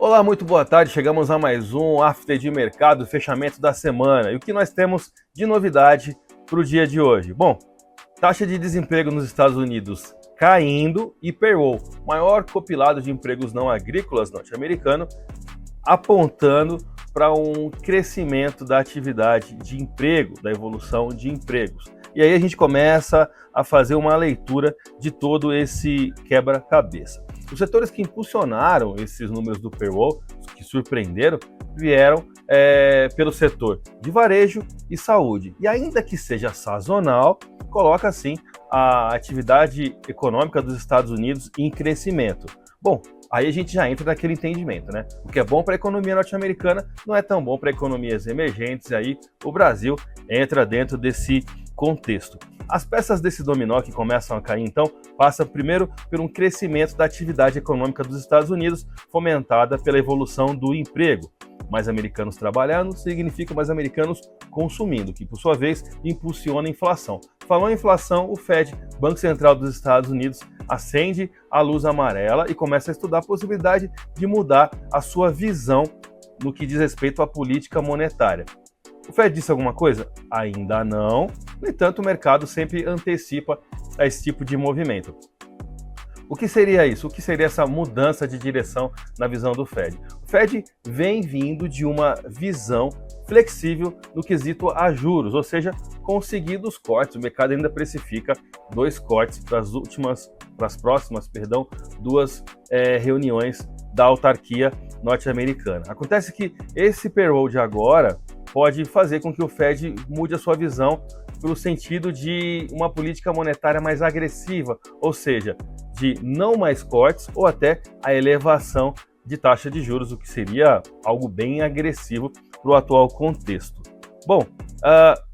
Olá, muito boa tarde. Chegamos a mais um After de Mercado, fechamento da semana. E o que nós temos de novidade para o dia de hoje? Bom, taxa de desemprego nos Estados Unidos caindo e payroll, maior compilado de empregos não agrícolas norte-americano, apontando para um crescimento da atividade de emprego, da evolução de empregos. E aí a gente começa a fazer uma leitura de todo esse quebra-cabeça. Os setores que impulsionaram esses números do payroll, que surpreenderam, vieram pelo setor de varejo e saúde. E ainda que seja sazonal, coloca assim a atividade econômica dos Estados Unidos em crescimento. Bom, aí a gente já entra naquele entendimento, né? O que é bom para a economia norte-americana não é tão bom para economias emergentes, e aí o Brasil entra dentro desse contexto. As peças desse dominó que começam a cair, então, passam primeiro por um crescimento da atividade econômica dos Estados Unidos, fomentada pela evolução do emprego. Mais americanos trabalhando significa mais americanos consumindo, que por sua vez impulsiona a inflação. Falou em inflação, o Fed, Banco Central dos Estados Unidos, acende a luz amarela e começa a estudar a possibilidade de mudar a sua visão no que diz respeito à política monetária. O Fed disse alguma coisa? Ainda não. No entanto, o mercado sempre antecipa esse tipo de movimento. O que seria isso? O que seria essa mudança de direção na visão do Fed? O Fed vem vindo de uma visão flexível no quesito a juros, ou seja, conseguidos cortes. O mercado ainda precifica 2 cortes para as próximas duas reuniões da autarquia norte-americana. Acontece que esse payroll de agora pode fazer com que o Fed mude a sua visão para o sentido de uma política monetária mais agressiva, ou seja, de não mais cortes ou até a elevação de taxa de juros, o que seria algo bem agressivo para o atual contexto. Bom,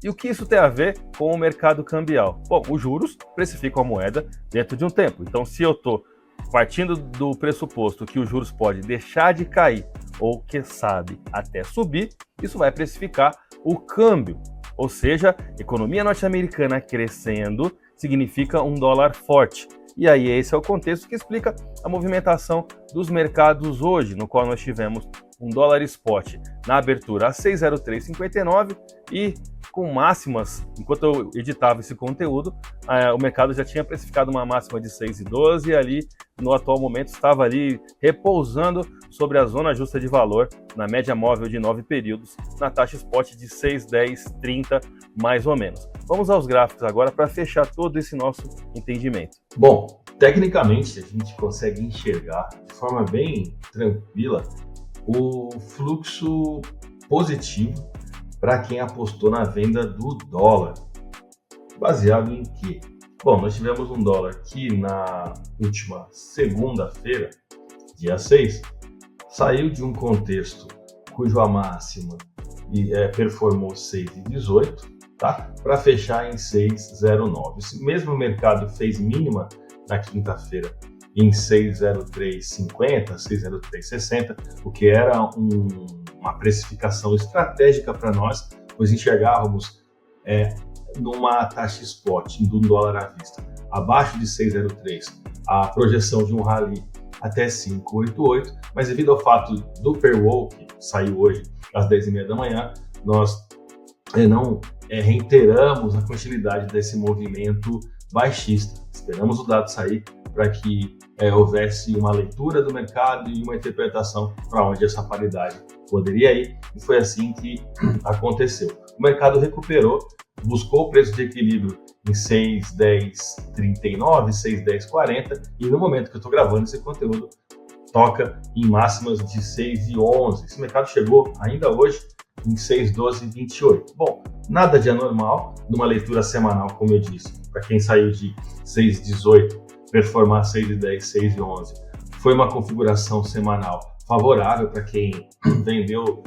e o que isso tem a ver com o mercado cambial? Bom, os juros precificam a moeda dentro de um tempo. Então, se eu estou partindo do pressuposto que os juros podem deixar de cair ou, quem sabe, até subir, isso vai precificar o câmbio. Ou seja, economia norte-americana crescendo significa um dólar forte. E aí esse é o contexto que explica a movimentação dos mercados hoje, no qual nós tivemos um dólar spot na abertura a 6,0359 e com máximas, enquanto eu editava esse conteúdo, o mercado já tinha precificado uma máxima de 6,12 e ali, no atual momento, estava ali repousando sobre a zona justa de valor, na média móvel de 9 períodos, na taxa spot de 6,1030, mais ou menos. Vamos aos gráficos agora para fechar todo esse nosso entendimento. Bom, tecnicamente a gente consegue enxergar de forma bem tranquila o fluxo positivo para quem apostou na venda do dólar. Baseado em quê? Bom, nós tivemos um dólar que na última segunda-feira, dia 6, saiu de um contexto cuja máxima performou 6,18, tá? Para fechar em 6,09. Esse mesmo mercado fez mínima na quinta-feira em 6,0350, 6,0360, o que era uma precificação estratégica para nós, pois enxergávamos numa taxa spot, do dólar à vista, abaixo de 6,03, a projeção de um rally até 5,88, mas devido ao fato do payroll, que saiu hoje às 10h30 da manhã, nós não reiteramos a continuidade desse movimento baixista. Esperamos o dado sair para que houvesse uma leitura do mercado e uma interpretação para onde essa paridade poderia ir, e foi assim que aconteceu. O mercado recuperou, buscou o preço de equilíbrio em 6,1039, 6,1040, e no momento que eu estou gravando esse conteúdo, toca em máximas de 6,11. Esse mercado chegou ainda hoje em 6,1228. Bom, nada de anormal numa leitura semanal, como eu disse. Para quem saiu de 6,18, performar 6,10, 6,11, foi uma configuração semanal favorável para quem vendeu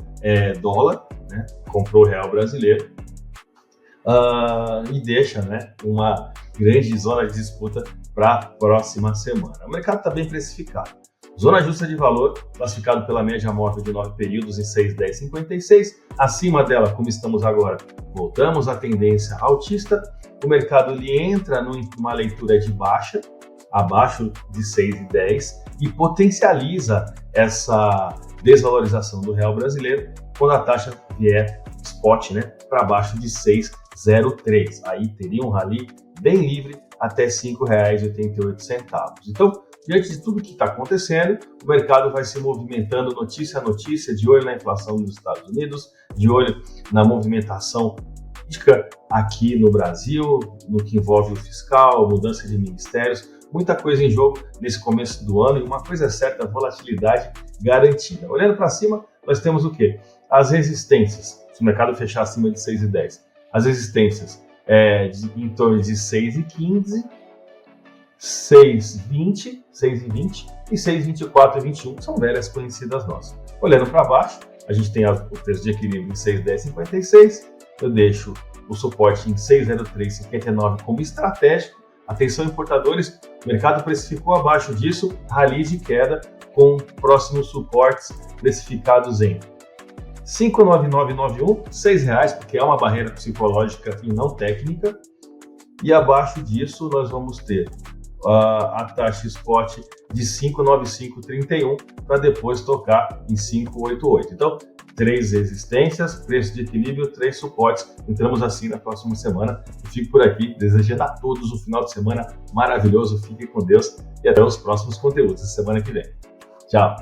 dólar, né, comprou real brasileiro, e deixa, né, uma grande zona de disputa para a próxima semana. O mercado está bem precificado. Zona justa de valor, classificado pela média móvel de 9 períodos em 6,1056. Acima dela, como estamos agora, voltamos à tendência altista. O mercado ele entra numa leitura de baixa, abaixo de 6,10, e potencializa essa desvalorização do real brasileiro, quando a taxa vier spot, né, para baixo de 6,03. Aí teria um rally bem livre até R$ 5,88. Então, diante de tudo que está acontecendo, o mercado vai se movimentando notícia a notícia, de olho na inflação nos Estados Unidos, de olho na movimentação política aqui no Brasil, no que envolve o fiscal, mudança de ministérios, muita coisa em jogo nesse começo do ano, e uma coisa é certa, volatilidade garantida. Olhando para cima, nós temos o quê? As resistências, se o mercado fechar acima de 6,10, as resistências em torno de 6,15, 6,20 e 6,24,21, são velhas conhecidas nossas. Olhando para baixo, a gente tem o preço de equilíbrio em 6,10,56, eu deixo o suporte em 6,03,59 como estratégico. Atenção, importadores, o mercado precificou abaixo disso, rally de queda com próximos suportes precificados em 5,9991, R$ 6,00, porque é uma barreira psicológica e não técnica, e abaixo disso nós vamos ter a taxa spot de 5,9531 para depois tocar em 5,88. Então, 3 resistências, preço de equilíbrio, 3 suportes. Entramos assim na próxima semana. Eu fico por aqui, desejando a todos um final de semana maravilhoso. Fiquem com Deus e até os próximos conteúdos da semana que vem. Tchau!